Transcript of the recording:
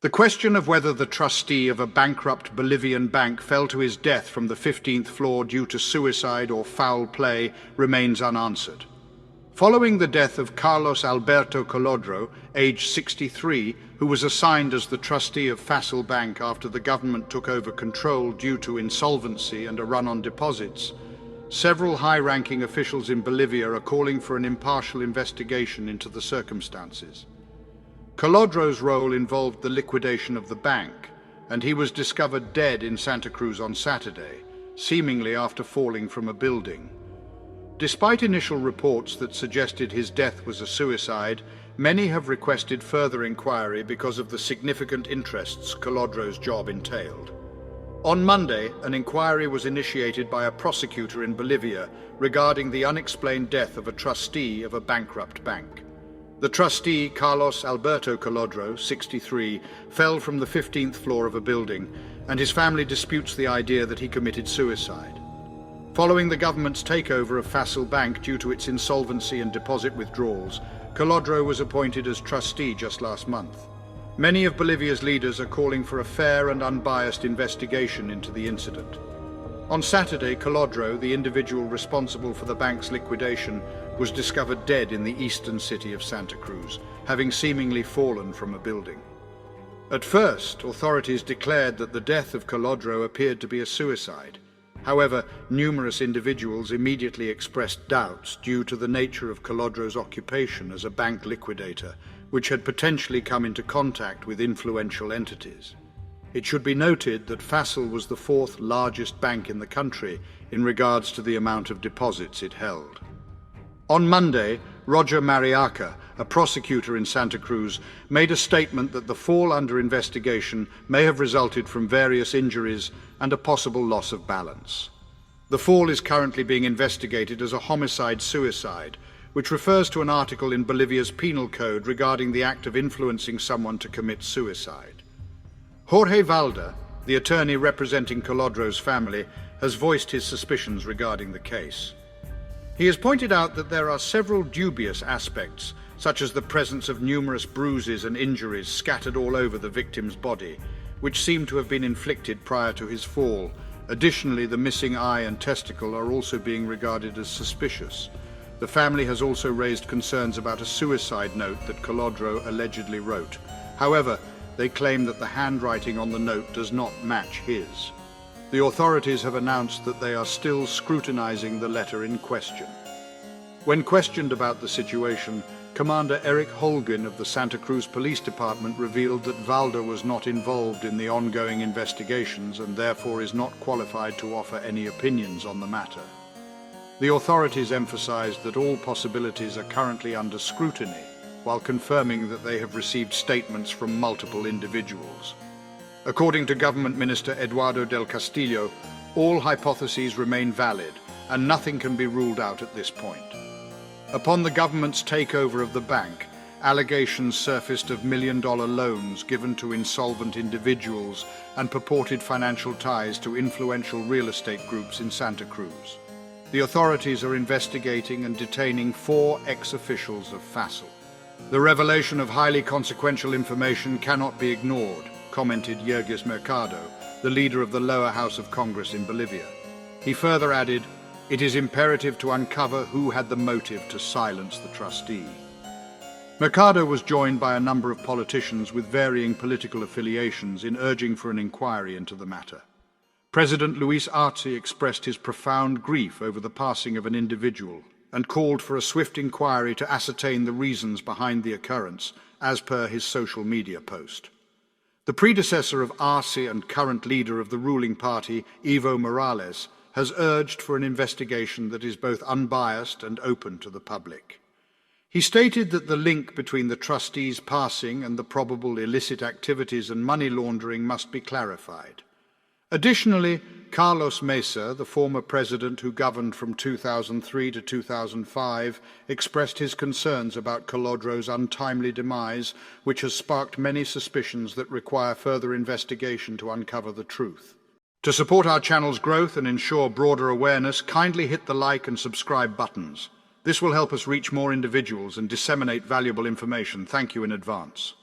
The question of whether the trustee of a bankrupt Bolivian bank fell to his death from the 15th floor due to suicide or foul play remains unanswered. Following the death of Carlos Alberto Colodro, aged 63, who was assigned as the trustee of Facil Bank after the government took over control due to insolvency and a run on deposits, several high-ranking officials in Bolivia are calling for an impartial investigation into the circumstances. Colodro's role involved the liquidation of the bank, and he was discovered dead in Santa Cruz on Saturday, seemingly after falling from a building. Despite initial reports that suggested his death was a suicide, many have requested further inquiry because of the significant interests Colodro's job entailed. On Monday, an inquiry was initiated by a prosecutor in Bolivia regarding the unexplained death of a trustee of a bankrupt bank. The trustee, Carlos Alberto Colodro, 63, fell from the 15th floor of a building, and his family disputes the idea that he committed suicide. Following the government's takeover of Facil Bank due to its insolvency and deposit withdrawals, Colodro was appointed as trustee just last month. Many of Bolivia's leaders are calling for a fair and unbiased investigation into the incident. On Saturday, Colodro, the individual responsible for the bank's liquidation, was discovered dead in the eastern city of Santa Cruz, having seemingly fallen from a building. At first, authorities declared that the death of Colodro appeared to be a suicide. However, numerous individuals immediately expressed doubts due to the nature of Colodro's occupation as a bank liquidator, which had potentially come into contact with influential entities. It should be noted that Facil was the fourth largest bank in the country in regards to the amount of deposits it held. On Monday, Roger Mariaca, a prosecutor in Santa Cruz, made a statement that the fall under investigation may have resulted from various injuries and a possible loss of balance. The fall is currently being investigated as a homicide-suicide, which refers to an article in Bolivia's penal code regarding the act of influencing someone to commit suicide. Jorge Valda, the attorney representing Colodro's family, has voiced his suspicions regarding the case. He has pointed out that there are several dubious aspects, such as the presence of numerous bruises and injuries scattered all over the victim's body, which seem to have been inflicted prior to his fall. Additionally, the missing eye and testicle are also being regarded as suspicious. The family has also raised concerns about a suicide note that Colodro allegedly wrote. However, they claim that the handwriting on the note does not match his. The authorities have announced that they are still scrutinizing the letter in question. When questioned about the situation, Commander Eric Holguin of the Santa Cruz Police Department revealed that Valda was not involved in the ongoing investigations and therefore is not qualified to offer any opinions on the matter. The authorities emphasized that all possibilities are currently under scrutiny, while confirming that they have received statements from multiple individuals. According to Government Minister Eduardo del Castillo, all hypotheses remain valid and nothing can be ruled out at this point. Upon the government's takeover of the bank, allegations surfaced of million-dollar loans given to insolvent individuals and purported financial ties to influential real estate groups in Santa Cruz. The authorities are investigating and detaining 4 ex-officials of Facil. The revelation of highly consequential information cannot be ignored, commented Yergis Mercado, the leader of the lower house of Congress in Bolivia. He further added, "It is imperative to uncover who had the motive to silence the trustee." Mercado was joined by a number of politicians with varying political affiliations in urging for an inquiry into the matter. President Luis Arce expressed his profound grief over the passing of an individual and called for a swift inquiry to ascertain the reasons behind the occurrence, as per his social media post. The predecessor of Arce and current leader of the ruling party, Evo Morales, has urged for an investigation that is both unbiased and open to the public. He stated that the link between the trustee's passing and the probable illicit activities and money laundering must be clarified. Additionally, Carlos Mesa, the former president who governed from 2003 to 2005, expressed his concerns about Colodro's untimely demise, which has sparked many suspicions that require further investigation to uncover the truth. To support our channel's growth and ensure broader awareness, kindly hit the like and subscribe buttons. This will help us reach more individuals and disseminate valuable information. Thank you in advance.